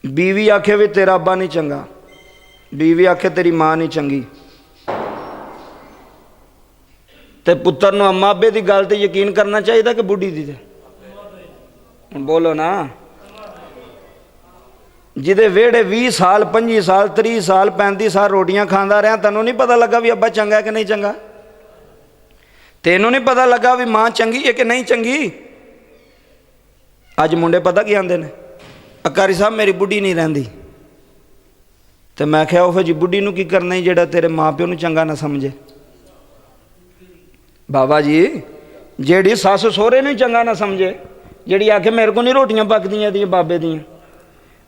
बीवी आखे भी तेरा अब्बा नहीं चंगा, बीवी आखे तेरी माँ नहीं चंगी, तो पुत्र नूं अम्मा अब्बे की गल ते यकीन करना चाहिए कि बुढ़ी दी? बोलो ना। जिदे वेड़े 20 साल 25 साल 30 साल 35 साल रोटियां खांदा रहा, तेनों नहीं पता लगा भी अब्बा चंगा है कि नहीं चंगा? तेनों नहीं पता लगा भी मां चंगी है कि नहीं चंगी? अज मुंडे पता की आंदे ने, अकारी साहब मेरी बुढ़ी नहीं रहिंदी। तो मैं क्या वो जी बुढ़ी नूं की करना ही जेड़ा तेरे माँ प्यो नूं चंगा ना समझे? बाबा जी जेड़ी सस सोहरे नूं चंगा ना समझे, जेड़ी आखे मेरे को नहीं रोटियां पकदियां दी बाबे दियां,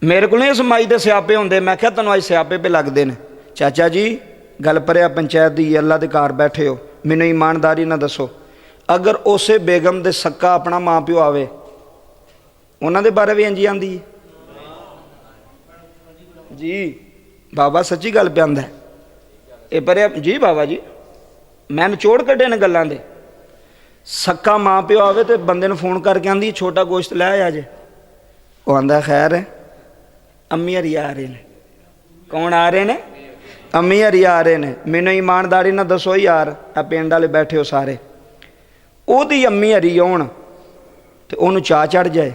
मेरे को नहीं इस माई दे स्यापे होंदे, मैं क्या तेनों अज स्यापे पे लगते हैं। चाचा जी गल भरिया पंचायत दी, अल्लाह दे घर बैठे हो, मैनू ईमानदारी ना दसो, अगर उसे बेगम दे सक्का अपना माँ प्यो आवे, उन्हां दे बारे भी इंजी आंदी है जी? बाबा सच्ची गल पे आंदा है ये भरिया जी। बाबा जी मैं निचोड़ कड्डे ने गल्लां दे। सक्का माँ प्यो आवे तो बंदे नूं फोन करके आंदी छोटा गोश्त लै आ जे, वो आंदा खैर है अम्मी हरी आ रहे ने। कौन आ रहे ने? अम्मी हरी आ रहे ने। मैनू ईमानदारी ना दसो यार, आ पिंड वाले बैठे हो सारे, ओदी अम्मी हरी आउण ते ओनू चाह चढ़ जाए,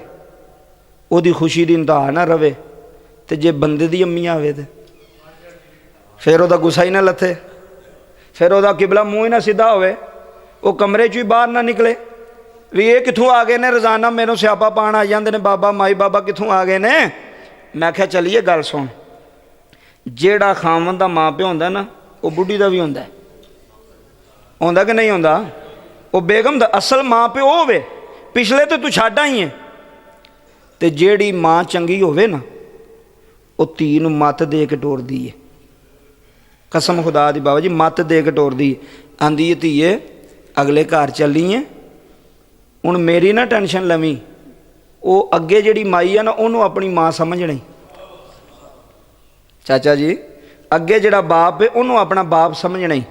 ओदी खुशी दी इंतहा ना रवे, ते जे बंदे दी अम्मी आवे ते फिर ओदा गुस्सा ही ना लथे, फिर ओदा किबला मूँह ही ना सीधा होवे, वो कमरे चो ही बाहर ना निकले भी ये कित्थों आ गए ने, रोज़ाना मैनू स्यापा पाण आ जांदे ने, बाबा माई बाबा कित्थों आ गए ने। मैं क्या चलिए गल सुन, जेड़ा खावन दा माँ प्यो होंदा ना, वो बुढ़ी दा भी होंदा, होंदा कि नहीं होंदा? वो बेगम दा असल माँ प्यो होवे, पिछले तो तू छड्ड आई है, ते जेड़ी माँ चंगी होवे ना, वो धी नूं मत दे के टोरदी है। कसम खुदा दी बाबा जी, मत दे के टोरदी है, आंदी है धीए अगले घर चली है, हुण मेरी ना टेंशन लवी, वो अगे जिहड़ी माई है ना उन्होंने अपनी माँ समझनी। चाचा जी अगे जिहड़ा बाप है उन्होंने अपना बाप समझना ही।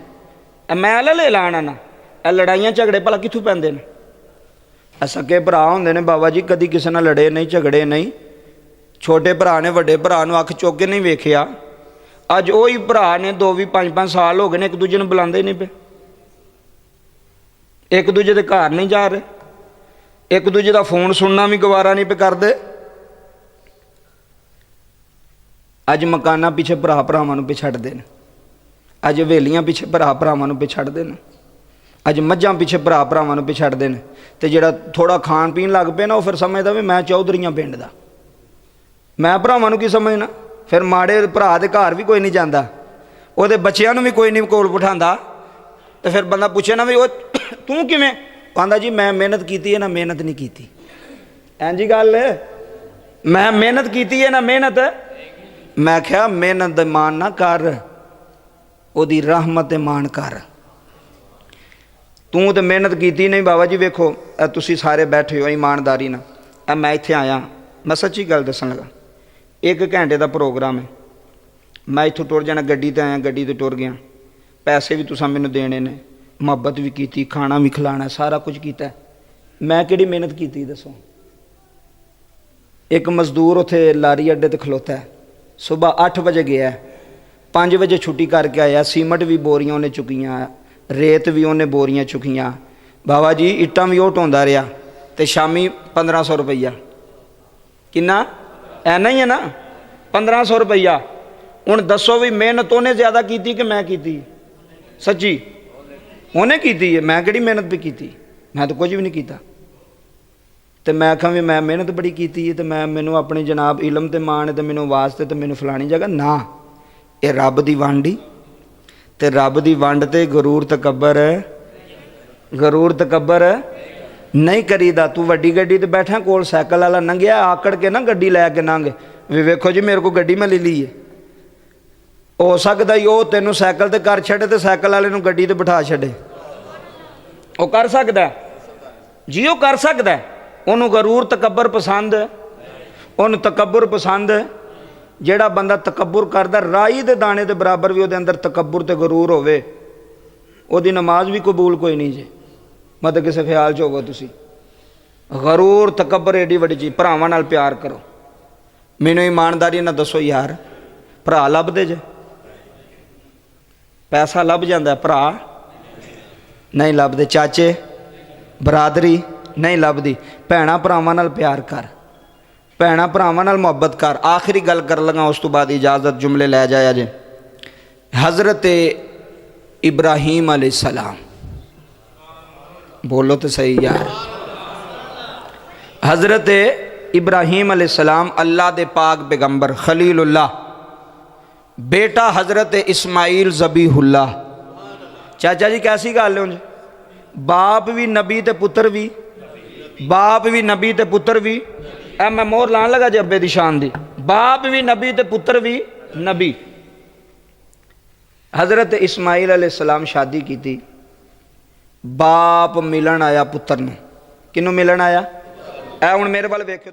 मैं ले लाना ना, लड़ाइयाँ झगड़े भला कित्थों पैंदे ने? सके भरा होंदे ने बाबा जी, कदी किसी नाल लड़े नहीं झगड़े नहीं, छोटे भरा ने वड्डे भरा नूं अख चुक के नहीं वेखिया, अज वही भरा ने 2-5 साल हो गए ने एक दूजे नूं बुलांदे ही नहीं पे, एक दूजे के घर नहीं जा रहे, एक दूजे का फोन सुनना भी गवारा नहीं पे करते। अज मकाना पिछे भरा भरावां पे छड्डदे ने, अज हवेलियां पिछे भरा भरावां पे छड्डदे ने, अज मझां पिछे भरा भरावां पे छड्डदे ने, ते जिहड़ा थोड़ा खाण पीण लग पे ना वो फिर समझदा भी मैं चौधरीआं पिंड दा, मैं भरावां की समझना। फिर माड़े भरा दे घर भी कोई नहीं जाता, उहदे बच्चिआं नूं भी कोई नहीं कोल बिठांदा, तो फिर बंदा पुछे ना भी वो तू किवें, आंदा जी मैं मेहनत की है ना मेहनत नहीं की। इंजी गल मैं मेहनत की है ना मेहनत, मैं क्या मेहनत दे मान ना कर, ओदी रहमत दे मान कर, तू तो मेहनत की नहीं। बाबा जी वेखो तुसी सारे बैठे हो ईमानदारी ना, मैं इत्थे आया, मैं सच्ची गल दसन लगा, 1 घंटे का प्रोग्राम है, मैं इत्थों टुर जाना, गड्डी ते आया, गड्डी ते टुर गया, पैसे भी तुसां मैनूं देने ने, मुहब्बत भी की, खाना भी खिलाना, सारा कुछ किया, मैं किहड़ी मेहनत की दसो? एक मजदूर उत्थे लारी अड्डे ते खलोता है, सुबह 8 बजे गया, 5 बजे छुट्टी करके आया, सीमट भी बोरियां उन्हें चुकियां, रेत भी उन्हें बोरियां चुकियां, बाबा जी इट्टां भी वो ढोंदा रहा, तो शामी 1500 रुपया, किन्ना ऐना ही है ना 1500 रुपया। हुण दसो भी मेहनत उन्हें ज़्यादा की कि मैं की? सच्ची उन्हें की है, मैं किहड़ी मेहनत भी की? मैं तो कुछ भी नहीं किया। तो मैं आखा भी मैं मेहनत बड़ी की है, तो मैं मैनू अपनी जनाब इलम ते मान है, तो मैनू वास्ते तो मैनू फलानी जगह ना, ये रब दी वंड ही, तो रब दी वंड ते गरूर तकबर नहीं करीदा। तू वड्डी गड्डी ते बैठा, कोल सैकल वाला लंघिया, आकड़ के ना गड्डी लैके लंघ भी वेखो जी मेरे को गड्डी मैं ले ली है, हो सकता ही वो तेनों सैकल ते कर छड़े, तो सैकल वाले नूं गड्डी ते बिठा छड़े, वो कर सकता जी, वो कर सकता। उन्होंने गरूर तकबर पसंद, उन्होंने तकबर पसंद। जेड़ा बंदा तकबर करदा, राई दे दाने के बराबर भी वो अंदर तकबर ते गरूर होवे, ओदी नमाज भी कबूल कोई नहीं जे, मतलब किसी ख्याल च होवो तुसी। गरूर तकबर एडी वड्डी चीज़। भरावां नाल प्यार करो, मैनू ईमानदारी ना दसो यार, भरा लभदे जे? पैसा लभ जाता, भरा नहीं लभदे, चाचे बरादरी नहीं लभदी। भैणां भरावां नाल प्यार कर, भैणां भरावां नाल मुहब्बत कर। आखिरी गल कर लगा, उस तो बाद इजाज़त, जुमले लै जाया जे। हज़रत इब्राहीम अलैहिस्सलाम, बोलो तो सही यार। हज़रत इब्राहीम अलैहिस्सलाम अल्लाह दे पाक पैगंबर खलीलुल्लाह, बेटा हज़रत इस्माइल ज़बीहुल्लाह। चाचा जी कैसी गल है? बाप भी नबी ते पुत्र भी, बाप भी नबी ते पुत्र भी। ऐ मैं मोहर लान लगा जे अब्बे दी शान दी, बाप भी नबी ते पुत्र भी नबी। हज़रत इस्माइल अलैहिस्सलाम शादी की थी, बाप मिलन आया पुत्र नूं। किनू मिलन आया? ऐ हुण मेरे वाल वेखो।